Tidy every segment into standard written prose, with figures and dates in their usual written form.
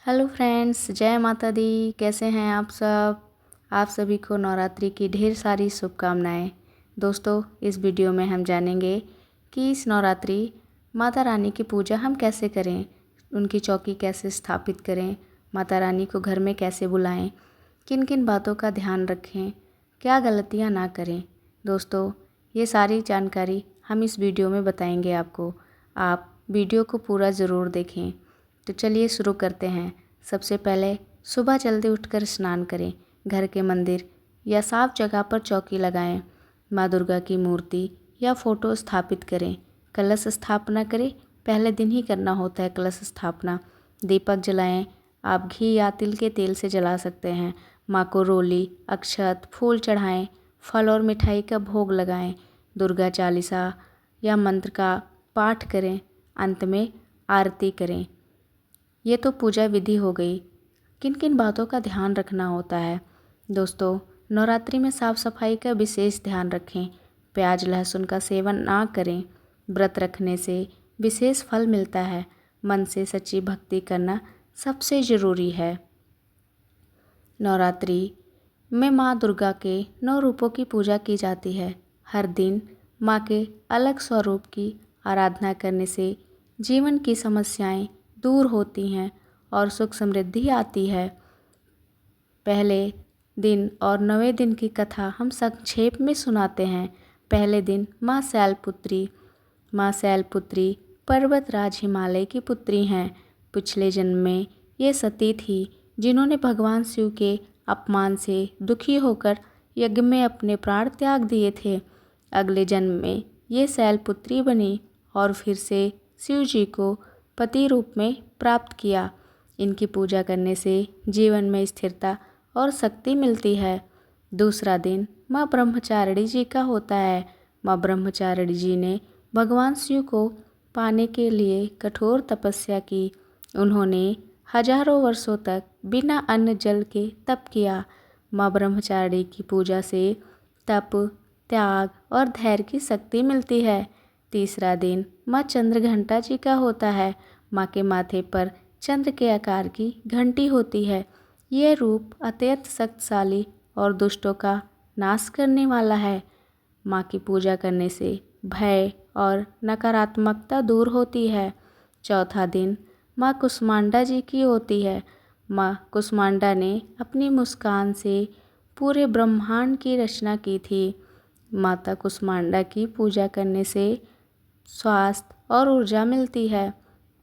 Hello friends, जय माता दी। कैसे हैं आप सब? आप सभी को नवरात्रि की ढेर सारी शुभकामनाएं। दोस्तों, इस वीडियो में हम जानेंगे कि इस नवरात्रि माता रानी की पूजा हम कैसे करें, उनकी चौकी कैसे स्थापित करें, माता रानी को घर में कैसे बुलाएं, किन किन बातों का ध्यान रखें, क्या गलतियां ना करें। दोस्तों, ये सारी जानकारी हम इस वीडियो में बताएंगे आपको। आप वीडियो को पूरा ज़रूर देखें। तो चलिए शुरू करते हैं। सबसे पहले सुबह जल्दी उठकर स्नान करें, घर के मंदिर या साफ जगह पर चौकी लगाएं, माँ दुर्गा की मूर्ति या फोटो स्थापित करें, कलश स्थापना करें। पहले दिन ही करना होता है कलश स्थापना। दीपक जलाएं, आप घी या तिल के तेल से जला सकते हैं। माँ को रोली, अक्षत, फूल चढ़ाएं, फल और मिठाई का भोग लगाएं, दुर्गा चालीसा या मंत्र का पाठ करें, अंत में आरती करें। ये तो पूजा विधि हो गई। किन किन बातों का ध्यान रखना होता है? दोस्तों, नवरात्रि में साफ सफाई का विशेष ध्यान रखें। प्याज लहसुन का सेवन ना करें। व्रत रखने से विशेष फल मिलता है। मन से सच्ची भक्ति करना सबसे ज़रूरी है। नवरात्रि में माँ दुर्गा के 9 रूपों की पूजा की जाती है। हर दिन माँ के अलग स्वरूप की आराधना करने से जीवन की समस्याएं दूर होती हैं और सुख समृद्धि आती है। पहले दिन और 9वें दिन की कथा हम संक्षेप में सुनाते हैं। पहले दिन माँ शैलपुत्री पर्वतराज हिमालय की पुत्री हैं। पिछले जन्म में ये सती थी जिन्होंने भगवान शिव के अपमान से दुखी होकर यज्ञ में अपने प्राण त्याग दिए थे। अगले जन्म में ये शैलपुत्री बनी और फिर से शिव जी को पति रूप में प्राप्त किया। इनकी पूजा करने से जीवन में स्थिरता और शक्ति मिलती है। दूसरा दिन माँ ब्रह्मचारिणी जी का होता है। माँ ब्रह्मचारिणी जी ने भगवान शिव को पाने के लिए कठोर तपस्या की। उन्होंने हजारों वर्षों तक बिना अन्न जल के तप किया। माँ ब्रह्मचारिणी की पूजा से तप, त्याग और धैर्य की शक्ति मिलती है। तीसरा दिन माँ चंद्रघंटा जी का होता है। माँ के माथे पर चंद्र के आकार की घंटी होती है। यह रूप अत्यंत शक्तिशाली और दुष्टों का नाश करने वाला है। माँ की पूजा करने से भय और नकारात्मकता दूर होती है। चौथा दिन माँ कुष्मांडा जी की होती है। माँ कुष्मांडा ने अपनी मुस्कान से पूरे ब्रह्मांड की रचना की थी। माता कुष्मांडा की पूजा करने से स्वास्थ्य और ऊर्जा मिलती है।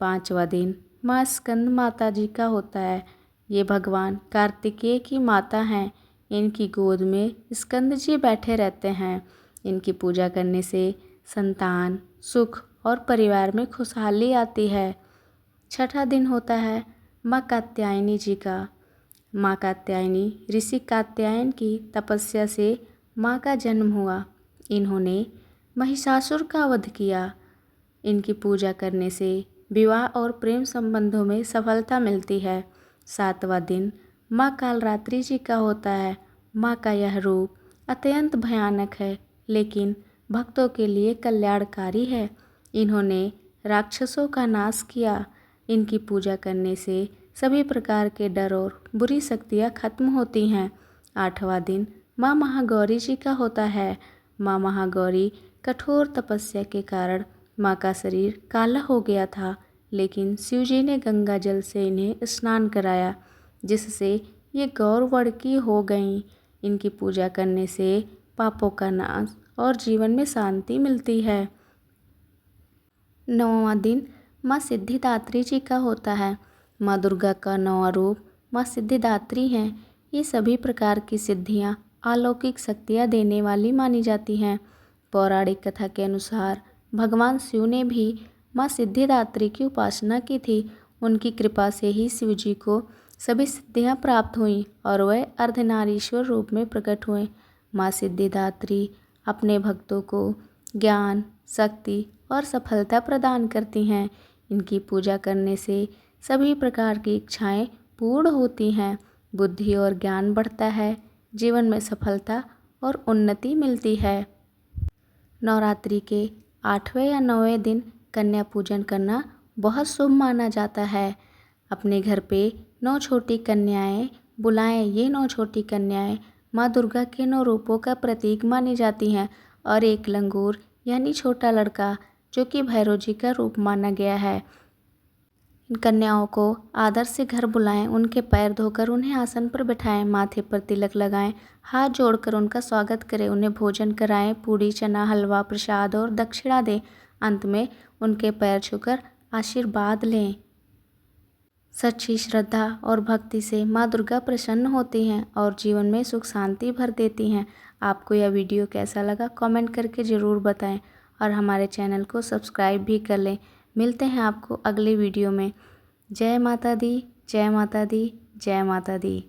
पांचवा दिन माँ स्कंद माता जी का होता है। ये भगवान कार्तिकेय की माता हैं। इनकी गोद में स्कंद जी बैठे रहते हैं। इनकी पूजा करने से संतान, सुख और परिवार में खुशहाली आती है। छठा दिन होता है माँ कात्यायनी जी का। माँ कात्यायनी ऋषि कात्यायन की तपस्या से माँ का जन्म हुआ। इन्होंने महिषासुर का वध किया। इनकी पूजा करने से विवाह और प्रेम संबंधों में सफलता मिलती है। सातवां दिन माँ कालरात्रि जी का होता है। माँ का यह रूप अत्यंत भयानक है, लेकिन भक्तों के लिए कल्याणकारी है। इन्होंने राक्षसों का नाश किया। इनकी पूजा करने से सभी प्रकार के डर और बुरी शक्तियाँ खत्म होती हैं। आठवां दिन माँ महागौरी जी का होता है। माँ महागौरी कठोर तपस्या के कारण माँ का शरीर काला हो गया था, लेकिन शिवजी ने गंगा जल से इन्हें स्नान कराया, जिससे ये गौर वर्ण की हो गईं। इनकी पूजा करने से पापों का नाश और जीवन में शांति मिलती है। 9वां दिन माँ सिद्धिदात्री जी का होता है। माँ दुर्गा का 9वां रूप माँ सिद्धिदात्री हैं। ये सभी प्रकार की सिद्धियाँ, अलौकिक शक्तियाँ देने वाली मानी जाती हैं। पौराणिक कथा के अनुसार भगवान शिव ने भी माँ सिद्धिदात्री की उपासना की थी। उनकी कृपा से ही शिव जी को सभी सिद्धियाँ प्राप्त हुईं और वह अर्धनारीश्वर रूप में प्रकट हुए। माँ सिद्धिदात्री अपने भक्तों को ज्ञान, शक्ति और सफलता प्रदान करती हैं। इनकी पूजा करने से सभी प्रकार की इच्छाएं पूर्ण होती हैं, बुद्धि और ज्ञान बढ़ता है, जीवन में सफलता और उन्नति मिलती है। नवरात्रि के 8वें या 9वें दिन कन्या पूजन करना बहुत शुभ माना जाता है। अपने घर पे 9 छोटी कन्याएं बुलाएं। ये 9 छोटी कन्याएं माँ दुर्गा के 9 रूपों का प्रतीक मानी जाती हैं और एक लंगूर यानी छोटा लड़का जो कि भैरव जी का रूप माना गया है। इन कन्याओं को आदर से घर बुलाएं, उनके पैर धोकर उन्हें आसन पर बिठाएं, माथे पर तिलक लगाएं, हाथ जोड़कर उनका स्वागत करें, उन्हें भोजन कराएं, पूड़ी चना हलवा प्रसाद और दक्षिणा दें। अंत में उनके पैर छूकर आशीर्वाद लें। सच्ची श्रद्धा और भक्ति से माँ दुर्गा प्रसन्न होती हैं और जीवन में सुख शांति भर देती हैं। आपको यह वीडियो कैसा लगा कमेंट करके ज़रूर बताएं और हमारे चैनल को सब्सक्राइब भी कर लें। मिलते हैं आपको अगले वीडियो में। जय माता दी, जय माता दी, जय माता दी।